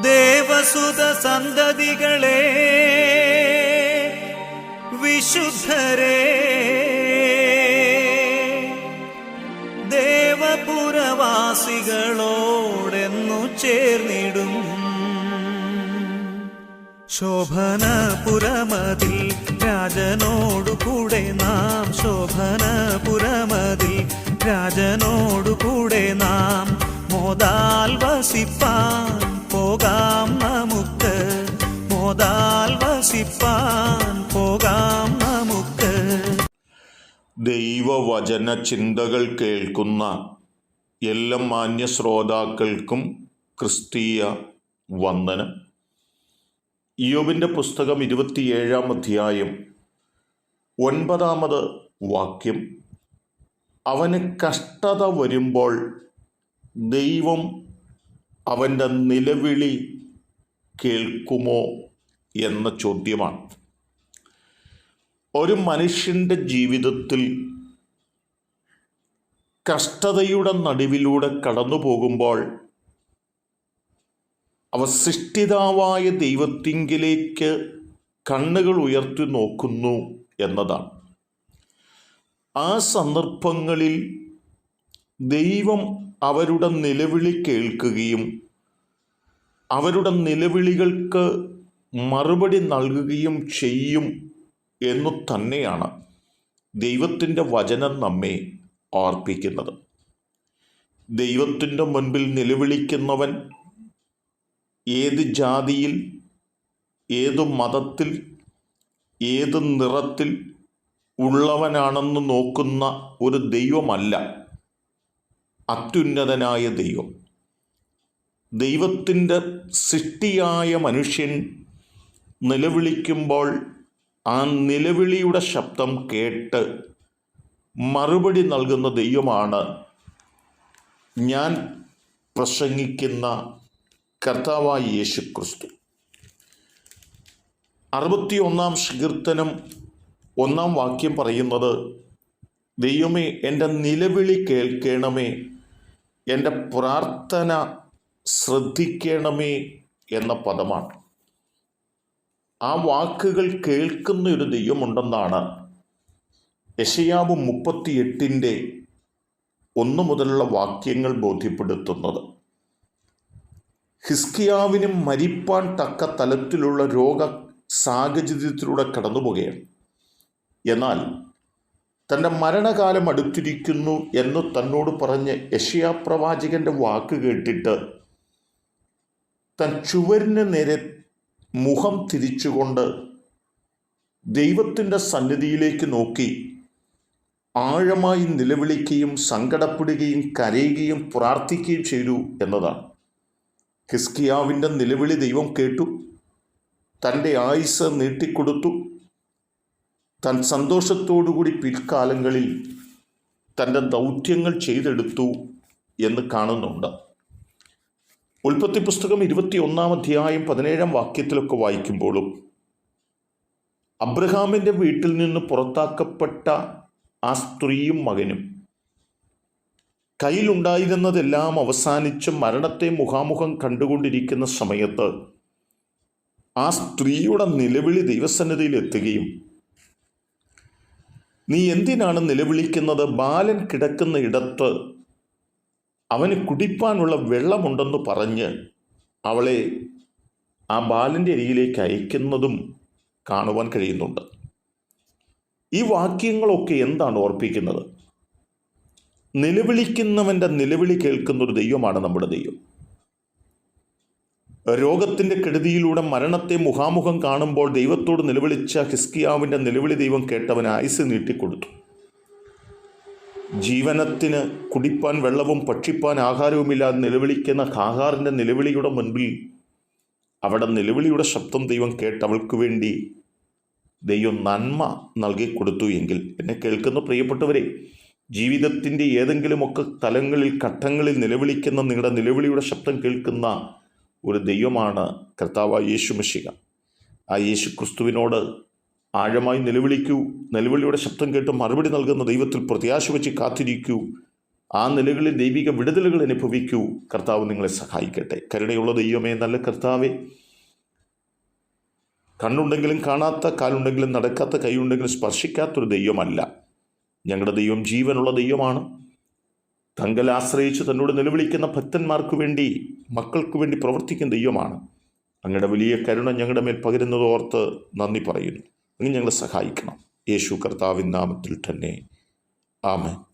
ദേവസുത സന്തതികളെ, വിശുദ്ധരെ, ദേവപുരവാസികളോടെന്നു ചേർന്നിടും. ശോഭനപുരമതിൽ രാജനോടുകൂടെ നാം, ശോഭനപുരമതിൽ രാജനോടുകൂടെ നാം മോദാൽ വസിപ്പാൻ പോകാം നമുക്ക്, മോദാൽ വസിപ്പാൻ പോകാം നമുക്ക്. ദൈവവചന ചിന്തകൾ കേൾക്കുന്ന എല്ലാ മാന്യ ശ്രോതാക്കൾക്കും ക്രിസ്തീയ വന്ദനം. ഇയ്യോബിൻ്റെ പുസ്തകം 27-ാം അധ്യായം 9-ാമത് വാക്യം. അവന് കഷ്ടത വരുമ്പോൾ ദൈവം അവൻ്റെ നിലവിളി കേൾക്കുമോ എന്ന ചോദ്യമാണ്. ഒരു മനുഷ്യൻ്റെ ജീവിതത്തിൽ കഷ്ടതയുടെ നടുവിലൂടെ കടന്നു പോകുമ്പോൾ അവ സൃഷ്ടിതാവായ ദൈവത്തിങ്കിലേക്ക് കണ്ണുകൾ ഉയർത്തി നോക്കുന്നു എന്നതാണ്. ആ സന്ദർഭങ്ങളിൽ ദൈവം അവരുടെ നിലവിളി കേൾക്കുകയും അവരുടെ നിലവിളികൾക്ക് മറുപടി നൽകുകയും ചെയ്യും എന്നു തന്നെയാണ് ദൈവത്തിൻ്റെ വചനം നമ്മെ ഓർപ്പിക്കുന്നത്. ദൈവത്തിൻ്റെ മുൻപിൽ നിലവിളിക്കുന്നവൻ ഏത് ജാതിയിൽ, ഏതു മതത്തിൽ, ഏത് നിറത്തിൽ ഉള്ളവനാണെന്ന് നോക്കുന്ന ഒരു ദൈവമല്ല അത്യുന്നതനായ ദൈവം. ദൈവത്തിൻ്റെ സൃഷ്ടിയായ മനുഷ്യൻ നിലവിളിക്കുമ്പോൾ ആ നിലവിളിയുടെ ശബ്ദം കേട്ട് മറുപടി നൽകുന്ന ദൈവമാണ് ഞാൻ പ്രസംഗിക്കുന്ന കർത്താവായ യേശു ക്രിസ്തു. 61-ാം സങ്കീർത്തനം 1-ാം വാക്യം പറയുന്നത്, ദൈവമേ എൻ്റെ നിലവിളി കേൾക്കണമേ, എൻ്റെ പ്രാർത്ഥന ശ്രദ്ധിക്കണമേ എന്ന പദമാണ്. ആ വാക്കുകൾ കേൾക്കുന്ന ഒരു ദൈവമുണ്ടെന്നാണ് യെശയ്യാവ് 38-ന്റെ 1 മുതലുള്ള വാക്യങ്ങൾ ബോധ്യപ്പെടുത്തുന്നത്. ഹിസ്കിയാവിനും മരിപ്പാൻ തക്ക തലത്തിലുള്ള രോഗ സാഹചര്യത്തിലൂടെ കടന്നുപോവുകയാണ്. എന്നാൽ തൻ്റെ മരണകാലം അടുത്തിരിക്കുന്നു എന്ന് തന്നോട് പറഞ്ഞ് യെശയ്യാ പ്രവാചകൻ്റെ വാക്ക് കേട്ടിട്ട് തൻ ചുവരിന് നേരെ മുഖം തിരിച്ചുകൊണ്ട് ദൈവത്തിൻ്റെ സന്നിധിയിലേക്ക് നോക്കി ആഴമായി നിലവിളിക്കുകയും സങ്കടപ്പെടുകയും കരയുകയും പ്രാർത്ഥിക്കുകയും ചെയ്തു എന്നതാണ്. ഹിസ്കിയാവിൻ്റെ നിലവിളി ദൈവം കേട്ടു, തൻ്റെ ആയുസ്സ് നീട്ടിക്കൊടുത്തു. താൻ സന്തോഷത്തോടുകൂടി പിൽക്കാലങ്ങളിൽ തൻ്റെ ദൗത്യങ്ങൾ ചെയ്തെടുത്തു എന്ന് കാണുന്നുണ്ട്. ഉൽപ്പത്തി പുസ്തകം 21-ാം അധ്യായം 17-ാം വാക്യത്തിലൊക്കെ വായിക്കുമ്പോഴും അബ്രഹാമിൻ്റെ വീട്ടിൽ നിന്ന് പുറത്താക്കപ്പെട്ട ആ സ്ത്രീയും മകനും കയ്യിലുണ്ടായിരുന്നതെല്ലാം അവസാനിച്ച് മരണത്തെ മുഖാമുഖം കണ്ടുകൊണ്ടിരിക്കുന്ന സമയത്ത് ആ സ്ത്രീയുടെ നിലവിളി ദൈവസന്നിധിയിൽ എത്തുകയും, നീ എന്തിനാണ് നിലവിളിക്കുന്നത്? ബാലൻ കിടക്കുന്ന ഇടത്ത് അവന് കുടിപ്പാനുള്ള വെള്ളമുണ്ടെന്ന് പറഞ്ഞ് അവളെ ആ ബാലൻ്റെ അരികിലേക്ക് അയക്കുന്നതും കാണുവാൻ കഴിയുന്നുണ്ട്. ഈ വാക്യങ്ങളൊക്കെ എന്താണ് ഓർപ്പിക്കുന്നത്? നിലവിളിക്കുന്നവൻ്റെ നിലവിളി കേൾക്കുന്നൊരു ദൈവമാണ് നമ്മുടെ ദൈവം. രോഗത്തിൻ്റെ കെടുതിയിലൂടെ മരണത്തെ മുഖാമുഖം കാണുമ്പോൾ ദൈവത്തോട് നിലവിളിച്ച ഹിസ്കിയാവിൻ്റെ നിലവിളി ദൈവം കേട്ടവന് ആയുസ് നീട്ടിക്കൊടുത്തു. ജീവനത്തിന് കുടിപ്പാൻ വെള്ളവും ഭക്ഷിപ്പാൻ ആഹാരവുമില്ലാതെ നിലവിളിക്കുന്ന ഹാഗാറിൻ്റെ നിലവിളിയുടെ മുൻപിൽ അവിടെ നിലവിളിയുടെ ശബ്ദം ദൈവം കേട്ട് അവൾക്ക് വേണ്ടി ദൈവം നന്മ നൽകിക്കൊടുത്തു എങ്കിൽ, എന്നെ കേൾക്കുന്ന പ്രിയപ്പെട്ടവരെ, ജീവിതത്തിൻ്റെ ഏതെങ്കിലുമൊക്കെ തലങ്ങളിൽ ഘട്ടങ്ങളിൽ നിലവിളിക്കുന്ന നിങ്ങളുടെ നിലവിളിയുടെ ശബ്ദം കേൾക്കുന്ന ഒരു ദൈവമാണ് കർത്താവായ യേശു മിശിഹ. ആ യേശു ക്രിസ്തുവിനോട് ആഴമായി നിലവിളിക്കൂ. നിലവിളിയുടെ ശബ്ദം കേട്ട് മറുപടി നൽകുന്ന ദൈവത്തിൽ പ്രത്യാശ വെച്ച് കാത്തിരിക്കൂ. ആ നിലകളിൽ ദൈവിക വിടുതലുകൾ അനുഭവിക്കൂ. കർത്താവ് നിങ്ങളെ സഹായിക്കട്ടെ. കരുണയുള്ള ദൈവമേ, നല്ല കർത്താവേ, കണ്ണുണ്ടെങ്കിലും കാണാത്ത, കാലുണ്ടെങ്കിലും നടക്കാത്ത, കൈയുണ്ടെങ്കിലും സ്പർശിക്കാത്തൊരു ദൈവമല്ല ഞങ്ങളുടെ ദൈവം. ജീവനുള്ള ദൈവമാണ്. തങ്കൽ ആശ്രയിച്ച് തന്നോട് നിലവിളിക്കുന്ന ഭക്തന്മാർക്ക് വേണ്ടി, മക്കൾക്ക് വേണ്ടി പ്രവർത്തിക്കുന്ന ദൈവമാണ്. അങ്ങയുടെ വലിയ കരുണ ഞങ്ങളുടെ മേൽ പകരുന്നതോർത്ത് നന്ദി പറയുന്നു. അങ്ങ് ഞങ്ങളെ സഹായിക്കണം. യേശു കർത്താവിൻ നാമത്തിൽ തന്നെ. ആമേൻ.